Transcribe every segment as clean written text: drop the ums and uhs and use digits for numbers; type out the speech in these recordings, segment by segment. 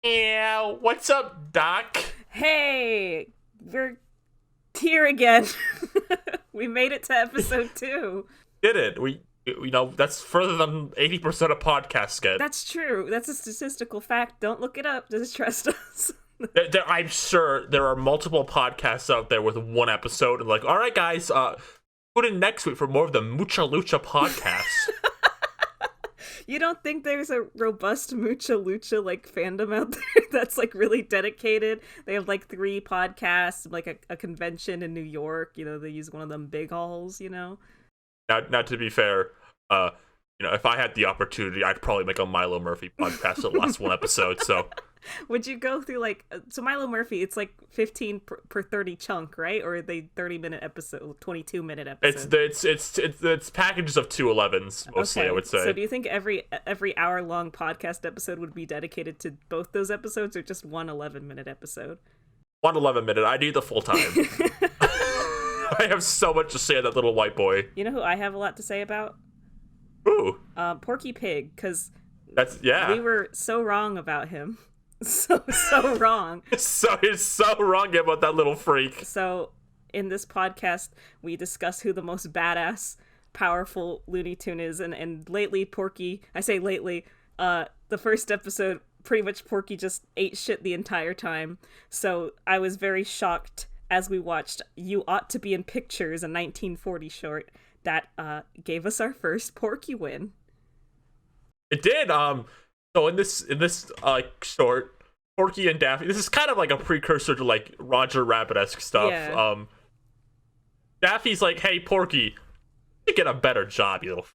Yeah, what's up, Doc? Hey, we're here again. We made it to episode 2. Did it? That's further than 80% of podcasts get. That's true. That's a statistical fact. Don't look it up. Just trust us. I'm sure there are multiple podcasts out there with one episode, and all right, guys, tune in next week for more of the Mucha Lucha podcast. You don't think there's a robust Mucha Lucha fandom out there that's really dedicated? They have 3 podcasts, a convention in New York. They use one of them big halls. Now, to be fair, if I had the opportunity, I'd probably make a Milo Murphy podcast that lasts one episode. So, would you go through so Milo Murphy? It's 15 per 30 chunk, right? Or are they 30-minute episode, 22-minute episode? It's packages of 211s mostly. Okay. I would say. So, do you think every hour-long podcast episode would be dedicated to both those episodes, or just one 11-minute episode? 1 11-minute. I need the full time. I have so much to say on that little white boy. You know who I have a lot to say about? Ooh. Porky Pig, because we were so wrong about him. So wrong. He's so wrong about that little freak. So in this podcast, we discuss who the most badass, powerful Looney Tune is, and lately Porky, I say lately, the first episode, pretty much Porky just ate shit the entire time. So I was very shocked as we watched You Ought to Be in Pictures, a 1940 short that gave us our first Porky win. It did. So in this short, Porky and Daffy. This is kind of like a precursor to Roger Rabbit-esque stuff. Yeah. Daffy's like, "Hey, Porky, you get a better job, you little."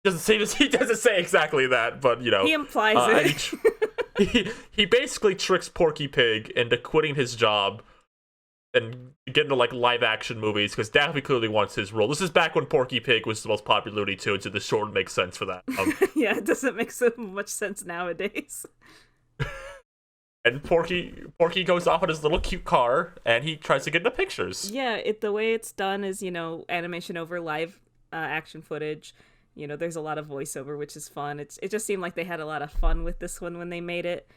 He doesn't say exactly that, but he implies it. He basically tricks Porky Pig into quitting his job and getting to live action movies because Daffy clearly wants his role. This is back when Porky Pig was the most popular Looney Tune, so the short makes sense for that. Yeah, it doesn't make so much sense nowadays. And Porky goes off in his little cute car, and he tries to get into pictures. Yeah, the way it's done is, animation over live action footage. There's a lot of voiceover, which is fun. It just seemed like they had a lot of fun with this one when they made it.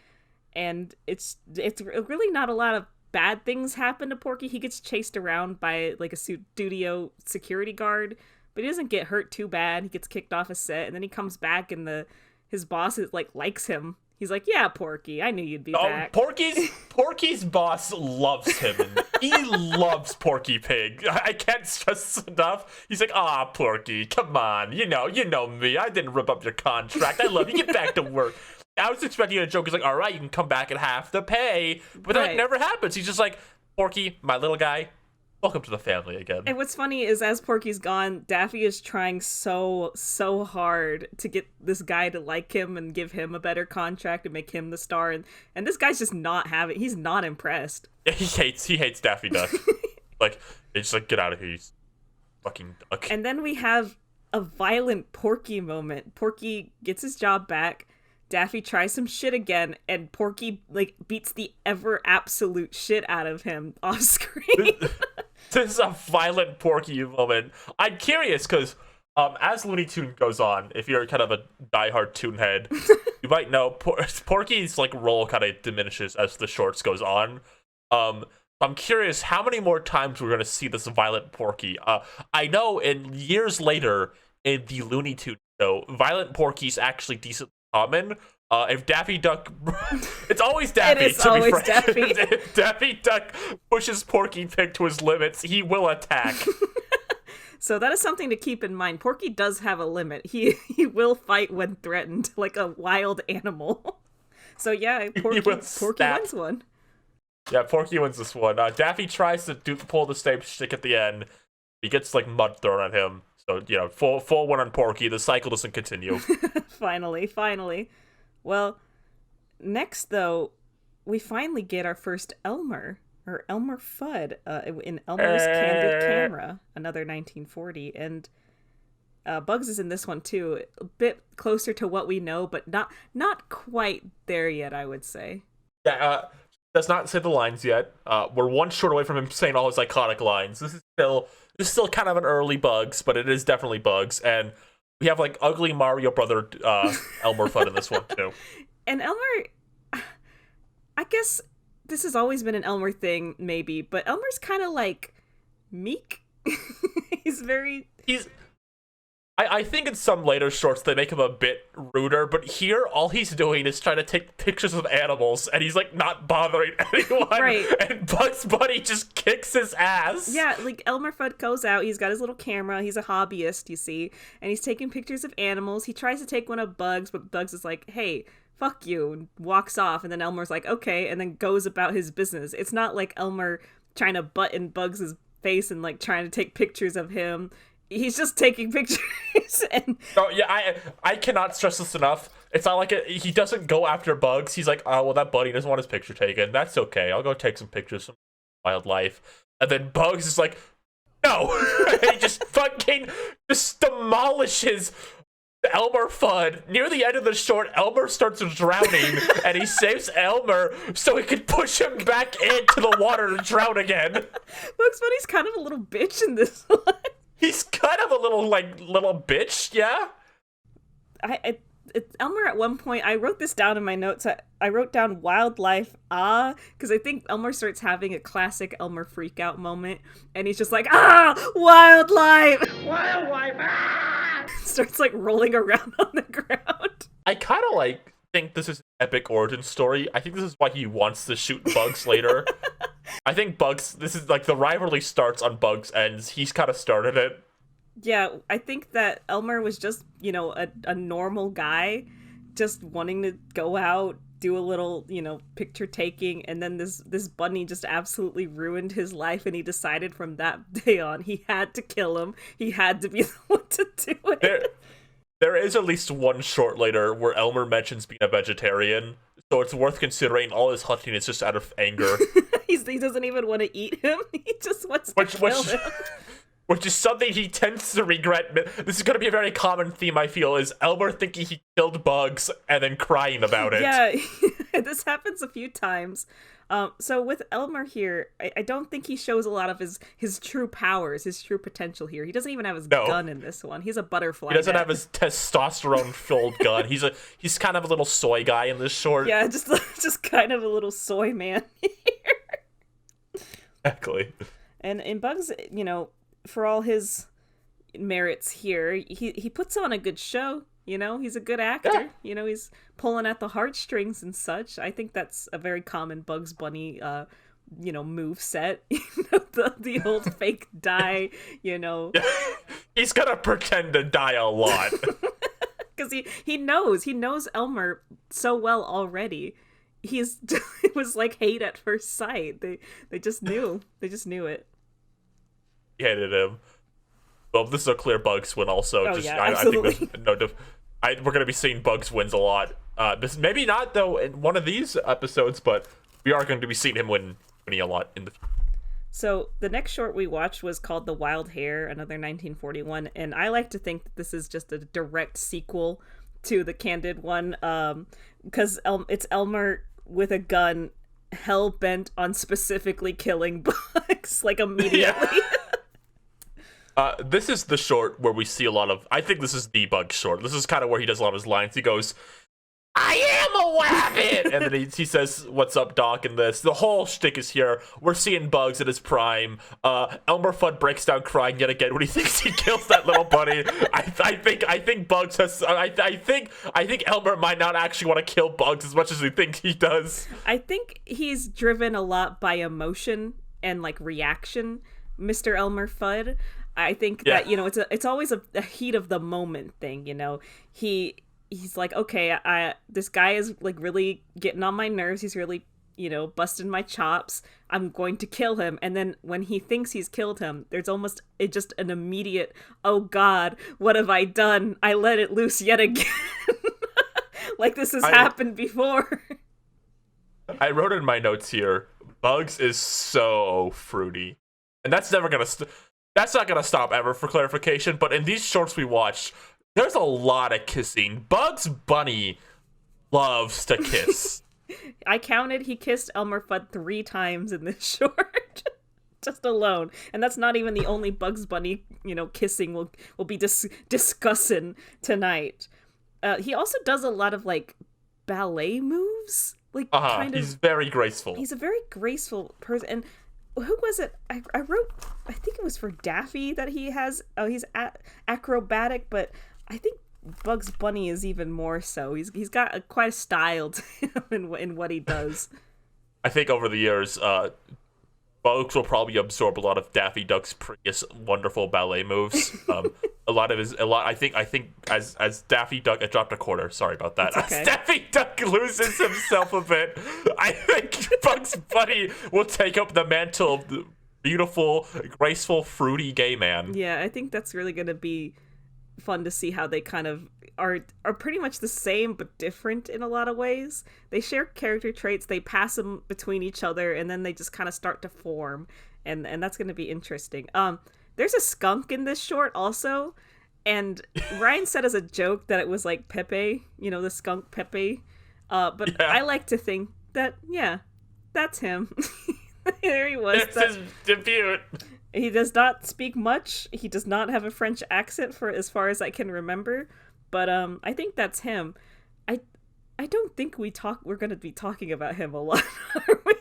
And it's really not a lot of bad things happen to Porky. He gets chased around by a studio security guard, but he doesn't get hurt too bad. He gets kicked off a set, and then he comes back, and his boss likes him. He's like, "Yeah, Porky, I knew you'd be back." Porky's boss loves him. He loves Porky Pig. I can't stress this enough. He's like, Porky, come on. You know me. I didn't rip up your contract. I love you. Get back to work. I was expecting a joke. He's like, all right, you can come back at half the pay. But that never happens. He's just like, Porky, my little guy, welcome to the family again. And what's funny is as Porky's gone, Daffy is trying so hard to get this guy to like him and give him a better contract and make him the star. And this guy's just not having, he's not impressed. Yeah, he hates Daffy Duck. It's just get out of here, you fucking duck. And then we have a violent Porky moment. Porky gets his job back. Daffy tries some shit again, and Porky beats the ever absolute shit out of him off screen. This is a violent Porky moment. I'm curious because as Looney Tune goes on, if you're kind of a diehard Toon head, you might know Porky's role kind of diminishes as the shorts goes on. I'm curious how many more times we're going to see this violent Porky. I know in years later in the Looney Tune show, violent Porky's actually decent common. If Daffy Duck, it's always Daffy. It is always Daffy. If Daffy Duck pushes Porky Pig to his limits, he will attack. So that is something to keep in mind. Porky does have a limit. He will fight when threatened, like a wild animal. So yeah, Porky wins one. Yeah, Porky wins this one. Daffy tries to pull the same shtick at the end. He gets mud thrown at him. So, full one on Porky. The cycle doesn't continue. Finally. Well, next, though, we finally get our first Elmer, or Elmer Fudd, in Elmer's Candid Camera, another 1940. And Bugs is in this one, too. A bit closer to what we know, but not quite there yet, I would say. Yeah, does not say the lines yet. We're one short away from him saying all his iconic lines. This is still kind of an early Bugs, but it is definitely Bugs. And we have ugly Mario brother Elmer Fudd in this one too. And Elmer, I guess this has always been an Elmer thing, maybe, but Elmer's kind of like meek. He's very. He's. I think in some later shorts they make him a bit ruder, but here all he's doing is trying to take pictures of animals, and he's like not bothering anyone. Right. And Bugs Bunny just kicks his ass. Yeah, like Elmer Fudd goes out, he's got his little camera, he's a hobbyist, you see, and he's taking pictures of animals. He tries to take one of Bugs, but Bugs is like, hey, fuck you, and walks off, and then Elmer's like, okay, and then goes about his business. It's not like Elmer trying to butt in Bugs' face and like trying to take pictures of him. He's just taking pictures. And oh yeah, I cannot stress this enough. It's not like he doesn't go after Bugs. He's like, oh well, that buddy doesn't want his picture taken. That's okay. I'll go take some pictures of wildlife. And then Bugs is like, no. He just fucking just demolishes Elmer Fudd. Near the end of the short, Elmer starts drowning, and he saves Elmer so he can push him back into the water to drown again. Bugs Bunny's kind of a little bitch in this one. He's kind of a little bitch, yeah? Elmer at one point, I wrote this down in my notes, I wrote down wildlife, because I think Elmer starts having a classic Elmer freakout moment, and he's just like, wildlife! Wildlife, starts like rolling around on the ground. I kind of think this is an epic origin story. I think this is why he wants to shoot Bugs later. I think Bugs, this is like the rivalry starts on Bugs' ends. He's kind of started it. Yeah, I think that Elmer was just, a normal guy, just wanting to go out, do a little, picture taking, and then this bunny just absolutely ruined his life, and he decided from that day on he had to kill him. He had to be the one to do it. There is at least one short later where Elmer mentions being a vegetarian, so it's worth considering. All his hunting is just out of anger. He doesn't even want to eat him. He just wants to kill him. Which is something he tends to regret. This is going to be a very common theme, I feel, is Elmer thinking he killed Bugs and then crying about it. Yeah, this happens a few times. So with Elmer here, I don't think he shows a lot of his true powers, his true potential here. He doesn't even have his gun in this one. He's a butterfly. He doesn't have his testosterone-filled gun. He's kind of a little soy guy in this short. Yeah, just kind of a little soy man here. Exactly. And in Bugs, for all his merits here, he puts on a good show. He's a good actor. Yeah. He's pulling at the heartstrings and such. I think that's a very common Bugs Bunny, move set. The old fake die. He's gonna pretend to die a lot because he knows Elmer so well already. It was like hate at first sight. They just knew. They just knew it. He hated him. Well, this is a clear Bugs win also. Oh, yeah, absolutely. I think we're going to be seeing Bugs wins a lot. This maybe not, though, in one of these episodes, but we are going to be seeing him winning a lot in the future. So the next short we watched was called The Wild Hare, another 1941, and I like to think that this is just a direct sequel to the Candid one, because it's Elmer with a gun, hell-bent on specifically killing Bugs, immediately. Yeah. This is the short where we see a lot of... I think this is the Bugs short. This is kind of where he does a lot of his lines. He goes, I am a wabbit! And then he says, what's up, Doc, and this. The whole shtick is here. We're seeing Bugs at his prime. Elmer Fudd breaks down crying yet again when he thinks he kills that little bunny. I think Bugs has... I think Elmer might not actually want to kill Bugs as much as we think he does. I think he's driven a lot by emotion and, reaction, Mr. Elmer Fudd. I think that, it's always a heat of the moment thing, He's like, okay, this guy is, really getting on my nerves. He's really, busting my chops. I'm going to kill him. And then when he thinks he's killed him, there's almost just an immediate, oh, God, what have I done? I let it loose yet again. This has happened before. I wrote in my notes here, Bugs is so fruity. And that's never going to... That's not going to stop ever, for clarification, but in these shorts we watched, there's a lot of kissing. Bugs Bunny loves to kiss. I counted, he kissed Elmer Fudd 3 times in this short. Just alone. And that's not even the only Bugs Bunny, kissing we'll be discussing tonight. He also does a lot of, ballet moves like kind of. He's very graceful. He's a very graceful person. And who was it? I wrote. I think it was for Daffy that he has. Oh, he's acrobatic, but I think Bugs Bunny is even more so. He's got quite a style to him in what he does. I think over the years, Bugs will probably absorb a lot of Daffy Duck's previous wonderful ballet moves. I think as Daffy Duck, I dropped a quarter. Sorry about that. Okay. As Daffy Duck loses himself a bit, I think Bugs Bunny will take up the mantle of the beautiful, graceful, fruity gay man. Yeah, I think that's really gonna be fun to see how they kind of are pretty much the same but different in a lot of ways. They share character traits, they pass them between each other, and then they just kind of start to form, and that's going to be interesting. There's a skunk in this short also, and Ryan said as a joke that it was like Pepe, the skunk Pepe, but yeah. I like to think that that's him. There he was. It's his debut. He does not speak much. He does not have a French accent for as far as I can remember. But I think that's him. I don't think we're going to be talking about him a lot, are we?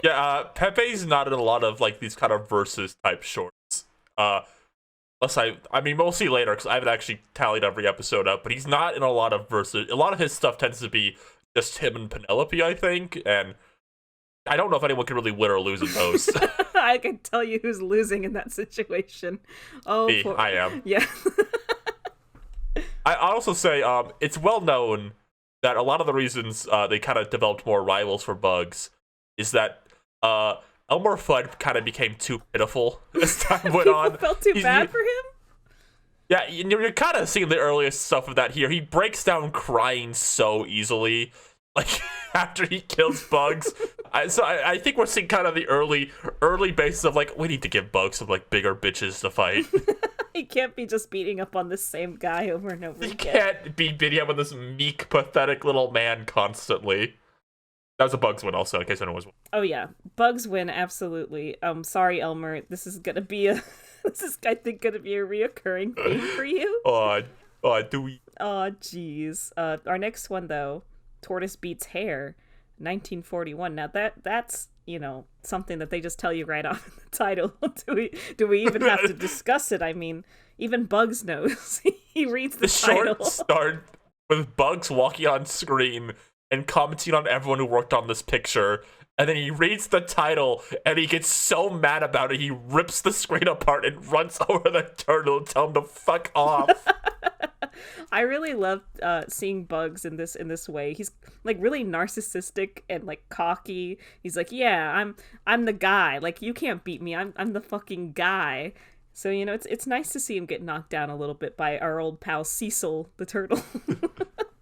Yeah, Pepe's not in a lot of like these kind of versus type shorts. Unless we'll see later because I haven't actually tallied every episode up. But he's not in a lot of versus. A lot of his stuff tends to be just him and Penelope, I think, and I don't know if anyone can really win or lose in those. I can tell you who's losing in that situation. Oh, me, I am. Yeah. I also say it's well known that a lot of the reasons they kind of developed more rivals for Bugs is that Elmer Fudd kind of became too pitiful as time went on. Felt too bad for him? Yeah, you're kind of seeing the earliest stuff of that here. He breaks down crying so easily, like after he kills Bugs. I think we're seeing kind of the early basis of like we need to give Bugs some like bigger bitches to fight. He can't be just beating up on the same guy over and over again. He can't be beating up on this meek, pathetic little man constantly. That was a Bugs win also, in case anyone was. Oh yeah, Bugs win, absolutely. Sorry, Elmer. This is I think gonna be a reoccurring theme for you. Do we? Oh, jeez. Our next one though, Tortoise beats Hare, 1941. Now that's something that they just tell you right off in the title. Do we even have to discuss it? I mean, even Bugs knows. He reads the title. Short start with Bugs walking on screen and commenting on everyone who worked on this picture, and then he reads the title and he gets so mad about it he rips the screen apart and runs over the turtle to tell him to fuck off. I really love seeing Bugs in this way. He's like really narcissistic and like cocky. He's like, yeah, I'm the guy. Like you can't beat me. I'm the fucking guy. So it's nice to see him get knocked down a little bit by our old pal Cecil the turtle.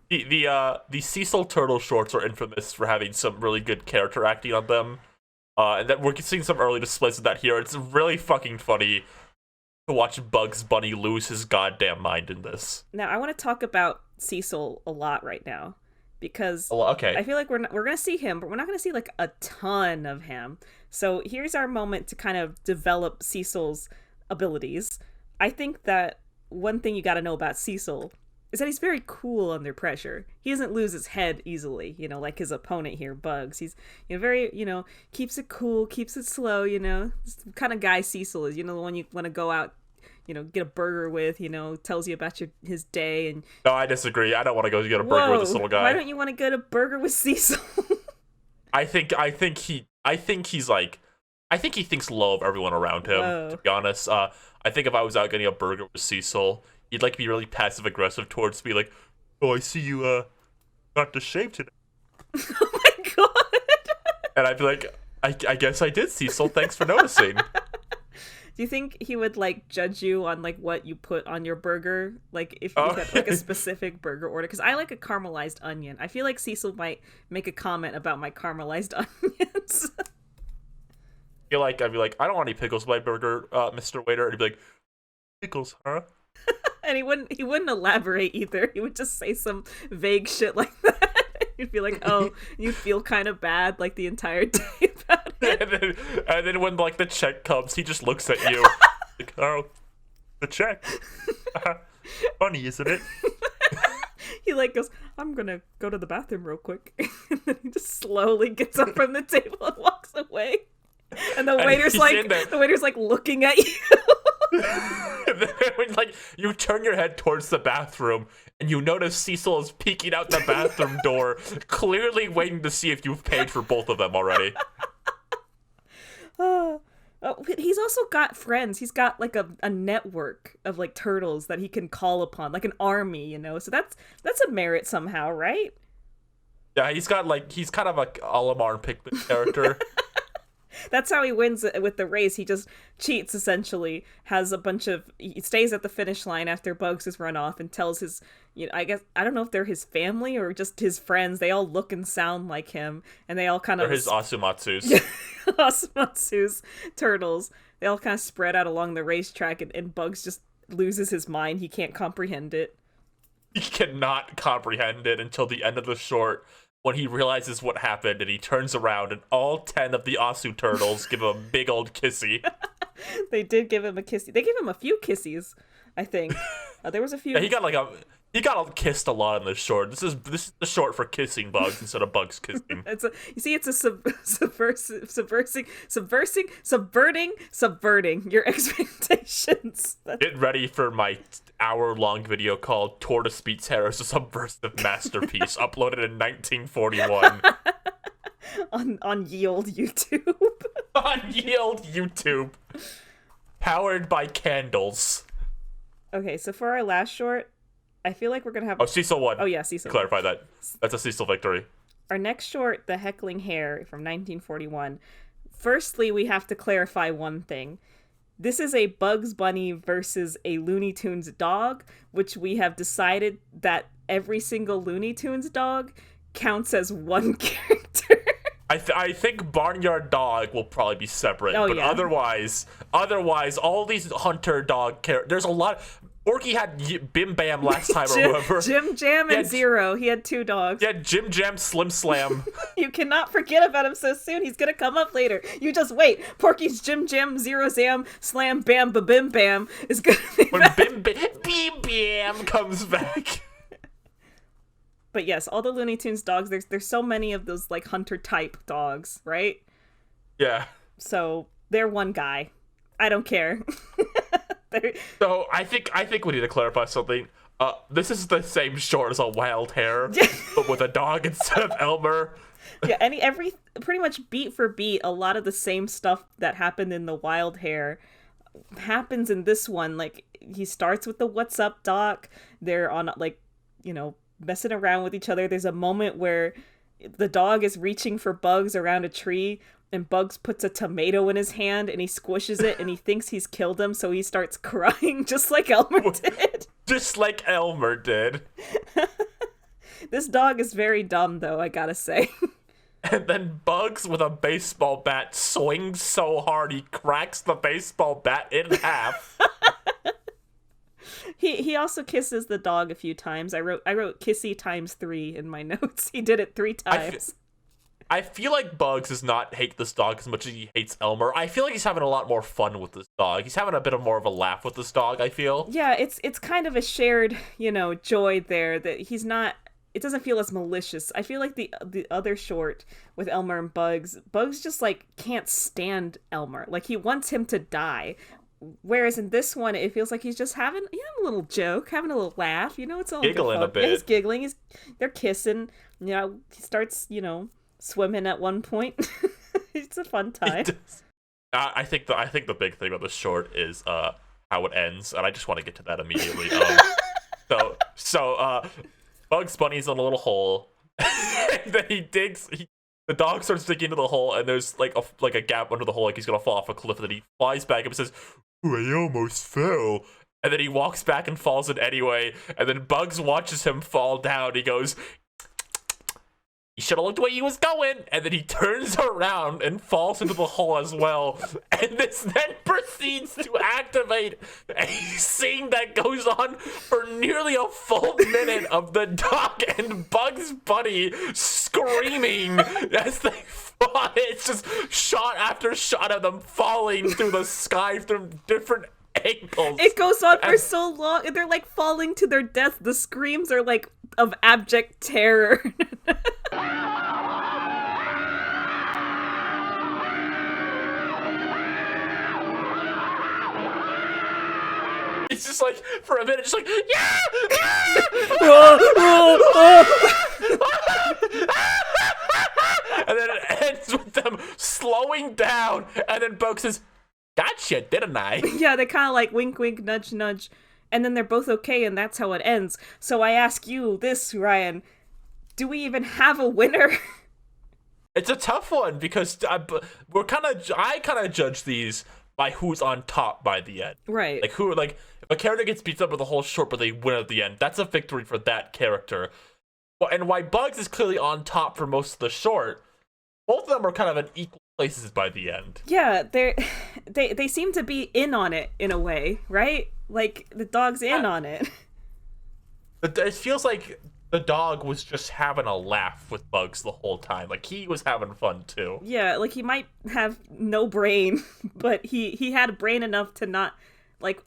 The Cecil turtle shorts are infamous for having some really good character acting on them, and that we're seeing some early displays of that here. It's really fucking funny to watch Bugs Bunny lose his goddamn mind in this. Now, I want to talk about Cecil a lot right now because okay. I feel like we're going to see him, but we're not going to see like a ton of him. So here's our moment to kind of develop Cecil's abilities. I think that one thing you got to know about Cecil is that he's very cool under pressure. He doesn't lose his head easily, like his opponent here, Bugs. He's, very, keeps it cool, keeps it slow, It's the kind of guy Cecil is, the one you want to go out, get a burger with, tells you about his day. And no, I disagree. I don't want to go get a burger with this little guy. Why don't you want to get a burger with Cecil? I think he thinks low of everyone around him, to be honest. I think if I was out getting a burger with Cecil, he'd like be really passive aggressive towards me, like, oh, I see you got to shave today. Oh my god! And I'd be like, I guess I did, Cecil. Thanks for noticing. Do you think he would like judge you on like what you put on your burger, like if you had like a specific burger order? Because I like a caramelized onion. I feel like Cecil might make a comment about my caramelized onions. I'd be like, I don't want any pickles with my burger, Mr. Waiter. And he'd be like, pickles, huh? And he wouldn't elaborate either. He would just say some vague shit like that. You'd be like, oh, you'd feel kind of bad like the entire day about it. And then when like the check comes, he just looks at you like, oh, the check. Funny, isn't it? He like goes, I'm gonna go to the bathroom real quick. And then he just slowly gets up from the table and walks away. And the waiter's like looking at you. And then, like, you turn your head towards the bathroom and you notice Cecil is peeking out the bathroom door, clearly waiting to see if you've paid for both of them already. Oh, he's also got friends. He's got like a network of like turtles that he can call upon, like an army, you know. So that's a merit somehow, right? Yeah, he's kind of a Olimar and Pikmin character. That's how he wins with the race. He just cheats, essentially. He stays at the finish line after Bugs has run off and tells his, I guess, I don't know if they're his family or just his friends. They all look and sound like him, and they all kind of... They're his Asumatsus. Asumatsu's turtles. They all kind of spread out along the racetrack, and Bugs just loses his mind. He can't comprehend it. He cannot comprehend it until the end of the short, when he realizes what happened, and he turns around, and all 10 of the Asu turtles give him a big old kissy. They did give him a kissy. They gave him a few kissies, I think. There was a few. Yeah, he got kissed a lot in this short. This is the short for kissing Bugs instead of Bugs kissing. It's subverting your expectations. Get ready for my hour-long video called Tortoise Beats Hare is a Subversive Masterpiece, uploaded in 1941. on Yield YouTube. On Yield YouTube. Powered by candles. Okay, so for our last short, I feel like we're going to have... Oh, Cecil won. Oh, yeah, Cecil Clarify that. That's a Cecil victory. Our next short, The Heckling Hare from 1941. Firstly, we have to clarify one thing. This is a Bugs Bunny versus a Looney Tunes dog, which we have decided that every single Looney Tunes dog counts as one character. I think Barnyard Dog will probably be separate, but yeah. Otherwise, all these hunter dog characters. There's a lot. Porky had Bim Bam last time, or whatever. Jim Jam and Zero. He had two dogs. Yeah, Jim Jam, Slim Slam. You cannot forget about him so soon. He's gonna come up later. You just wait. Porky's Jim Jam, Zero Zam, Slam Bam, Bim Bam is gonna be when back. Bim Bam comes back. But yes, all the Looney Tunes dogs, there's so many of those like hunter type dogs, right? Yeah. So they're one guy. I don't care. So I think we need to clarify something. This is the same short as a Wild Hare, but with a dog instead of Elmer. Yeah, every pretty much beat for beat, a lot of the same stuff that happened in the Wild Hare happens in this one. Like, he starts with the "What's up, Doc?" They're on, like, messing around with each other. There's a moment where the dog is reaching for Bugs around a tree, and Bugs puts a tomato in his hand, and he squishes it, and he thinks he's killed him, so he starts crying, just like Elmer did. Just like Elmer did. This dog is very dumb, though, I gotta say. And then Bugs, with a baseball bat, swings so hard he cracks the baseball bat in half. He also kisses the dog a few times. I wrote kissy times 3 in my notes. He did it 3 times. I feel like Bugs does not hate this dog as much as he hates Elmer. I feel like he's having a lot more fun with this dog. He's having a bit of more of a laugh with this dog, I feel. Yeah, it's kind of a shared, joy there that he's not... It doesn't feel as malicious. I feel like the other short with Elmer and Bugs just, like, can't stand Elmer. Like, he wants him to die. Whereas in this one, it feels like he's just having a little joke, having a little laugh. It's all giggling a bit. Yeah, he's giggling. They're kissing. He starts, swimming at one point. It's a fun time. I think the big thing about this short is how it ends, and I just want to get to that immediately. So Bugs Bunny's in a little hole, and then the dog starts digging into the hole, and there's like a gap under the hole, like he's gonna fall off a cliff, and then he flies back up and says, "Ooh, I almost fell." And then he walks back and falls in anyway, and then Bugs watches him fall down. He goes, "You should have looked where he was going." And then he turns around and falls into the hole as well. And this then proceeds to activate a scene that goes on for nearly a full minute of the dog and Bugs Bunny screaming as they fought. It's just shot after shot of them falling through the sky from different angles. It goes on for so long, and they're like falling to their death. The screams are like of abject terror. It's just like, for a minute, just like, yeah! And then it ends with them slowing down, and then Bogue says, gotcha, didn't I? Yeah, they kind of like wink, wink, nudge, nudge, and then they're both okay, and that's how it ends. So I ask you this, Ryan, do we even have a winner? It's a tough one, because I kind of judge these by who's on top by the end. Right. Like, if a character gets beat up with a whole short, but they win at the end, that's a victory for that character. Well, and why Bugs is clearly on top for most of the short, both of them are kind of in equal places by the end. Yeah, they seem to be in on it in a way, right? Like, the dog's in on it. It feels like the dog was just having a laugh with Bugs the whole time. Like, he was having fun, too. Yeah, like, he might have no brain, but he had brain enough to not... Like,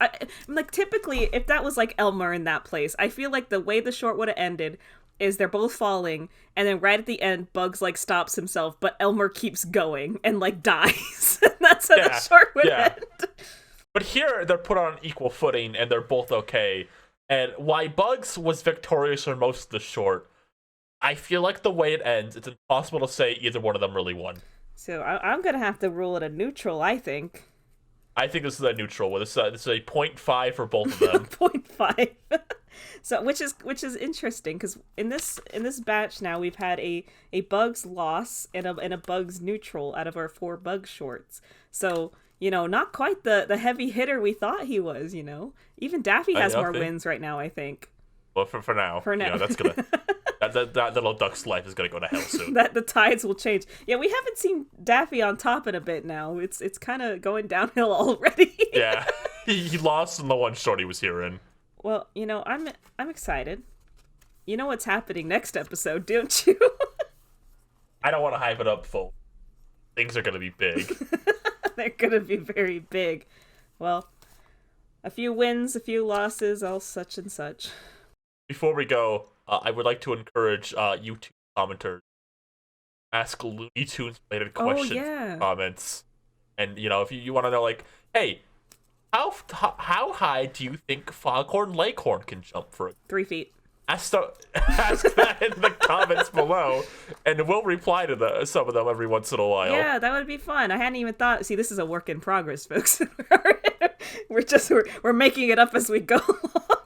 typically, if that was, like, Elmer in that place, I feel like the way the short would have ended is they're both falling, and then right at the end, Bugs, like, stops himself, but Elmer keeps going and, like, dies. And that's how the short would end. But here, they're put on an equal footing, and they're both okay. And why Bugs was victorious for most of the short, I feel like the way it ends, it's impossible to say either one of them really won. So I'm going to have to rule it a neutral, I think. I think this is a neutral. This is a 0.5 for both of them. 0.5. So which is interesting, because in this batch now we've had a Bugs loss and a Bugs neutral out of our 4 Bugs shorts. So, you know, not quite the heavy hitter we thought he was, you know. Even Daffy has more wins right now, I think. Well, for now. For now. You know, that's gonna that little duck's life is gonna go to hell soon. That the tides will change. Yeah, we haven't seen Daffy on top in a bit now. It's kind of going downhill already. Yeah, he lost in the one short he was here in. Well, you know, I'm excited. You know what's happening next episode, don't you? I don't want to hype it up, folks. Things are gonna be big. They're gonna be very big. Well, a few wins, a few losses, all such and such. Before we go, I would like to encourage YouTube commenters ask Looney Tunes related questions in the comments. And, you know, if you want to know, like, hey, how high do you think Foghorn Leghorn can jump for 3 feet? Ask that in the comments below, and we'll reply to some of them every once in a while. Yeah, that would be fun. I hadn't even thought. See, this is a work in progress, folks. we're making it up as we go along.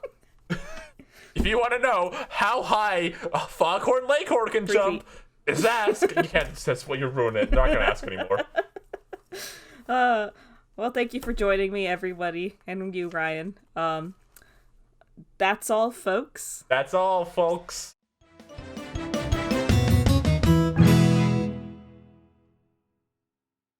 If you want to know how high Foghorn Leghorn can jump, just ask. You can't. That's what you're ruining it. They're not gonna ask anymore. Well, thank you for joining me, everybody, and you, Ryan. That's all, folks. That's all, folks.